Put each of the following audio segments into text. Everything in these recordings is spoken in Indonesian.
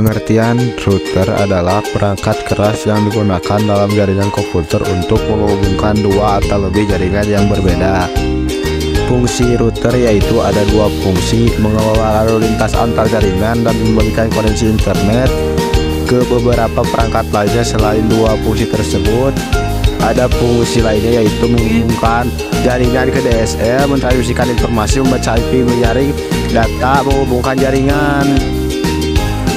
Pengertian router adalah perangkat keras yang digunakan dalam jaringan komputer untuk menghubungkan dua atau lebih jaringan yang berbeda. Fungsi router yaitu ada dua fungsi: mengelola lalu lintas antar jaringan dan memberikan koneksi internet ke beberapa perangkat lainnya. Selain dua fungsi tersebut, ada fungsi lainnya yaitu menghubungkan jaringan ke DSL, mentransmisikan informasi, membaca IP, menyaring data, menghubungkan jaringan.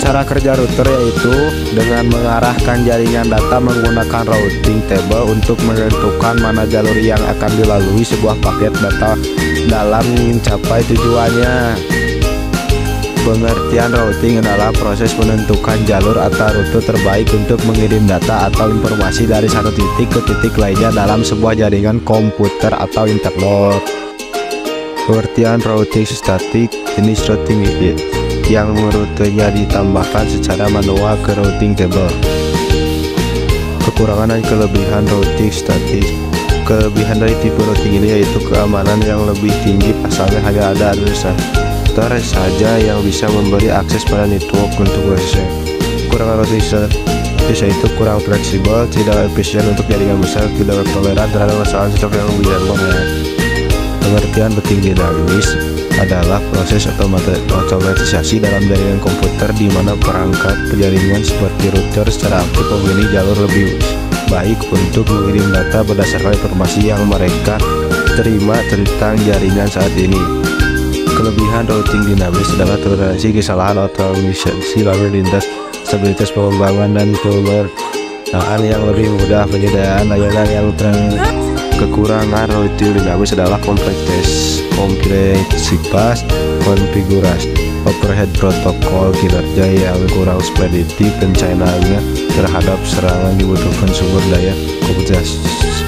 Cara kerja router yaitu dengan mengarahkan jaringan data menggunakan routing table untuk menentukan mana jalur yang akan dilalui sebuah paket data dalam mencapai tujuannya. Pengertian routing adalah proses menentukan jalur atau rute terbaik untuk mengirim data atau informasi dari satu titik ke titik lainnya dalam sebuah jaringan komputer atau internet. Pengertian routing statik, jenis routing yang rutenya ditambahkan secara manual ke routing table. Kekurangan dan kelebihan routing statis. Kelebihan dari tipe routing ini yaitu keamanan yang lebih tinggi, pasalnya hanya ada administrator saja yang bisa memberi akses pada network untuk proses. Kekurangan routing statis yaitu kurang fleksibel, tidak efisien untuk jaringan besar, tidak toleran terhadap masalah stok yang lebih banyak. Pengertian routing dinamis adalah proses otomatisasi dalam jaringan komputer di mana perangkat jaringan seperti router secara aktif memilih jalur lebih baik untuk mengirim data berdasarkan informasi yang mereka terima tentang jaringan saat ini. Kelebihan routing dinamis adalah toleransi kesalahan, otomatisasi lalu lintas, stabilitas pengembangan, dan kemudahan yang lebih mudah, penyediaan layanan yang Kekurangan routing dinamis adalah kompleksitas konfigurasi, overhead protokol, kinerja yang kurang speditif, pencanannya terhadap serangan, dibutuhkan sumber daya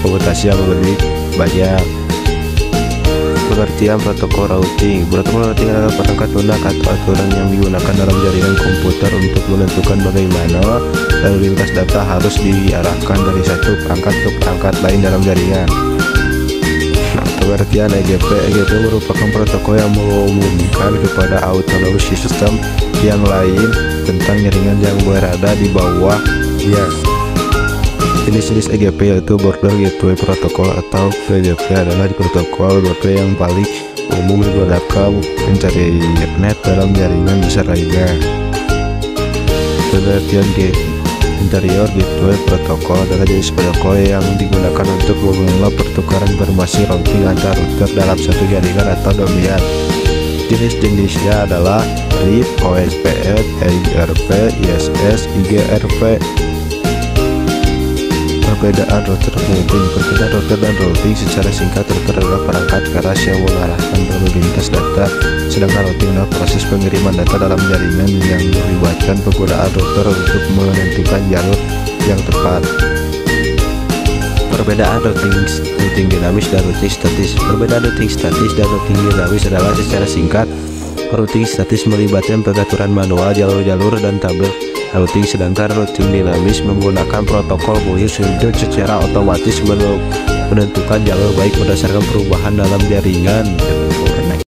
komputasi yang lebih banyak. Pengertian protokol routing. Protokol routing adalah perangkat lunak atau aturan yang digunakan dalam jaringan komputer untuk menentukan bagaimana lalu lintas data harus diarahkan dari satu perangkat ke perangkat lain dalam jaringan. Pengertian EGP. EGP merupakan protokol yang mengumumkan kepada autonomous system yang lain tentang jaringan yang berada di bawahnya. Jenis-jenis EGP yaitu Border Gateway Protocol atau BGP adalah protokol gateway yang paling umum digunakan internet dalam jaringan besar lainnya. Pengertian Interior Gateway Protocol adalah jenis protokol yang digunakan untuk mengelola pertukaran informasi routing antar router dalam satu jaringan atau domain. Jenis-jenisnya adalah RIP, OSPF, IRP, ISS, IGRP. Perbedaan router dan routing. Perbedaan router dan routing secara singkat, router adalah perangkat keras yang mengarahkan lalu lintas data, sedangkan routing adalah proses pengiriman data dalam jaringan yang melibatkan penggunaan router untuk menentukan jalur yang tepat. Perbedaan routing dinamis dan routing statis. Perbedaan routing statis dan routing dinamis adalah secara singkat, routing statis melibatkan pengaturan manual jalur-jalur dan tabel routing, sedangkan routing dinamis menggunakan protokol BIOS untuk secara otomatis menentukan jalur baik berdasarkan perubahan dalam jaringan.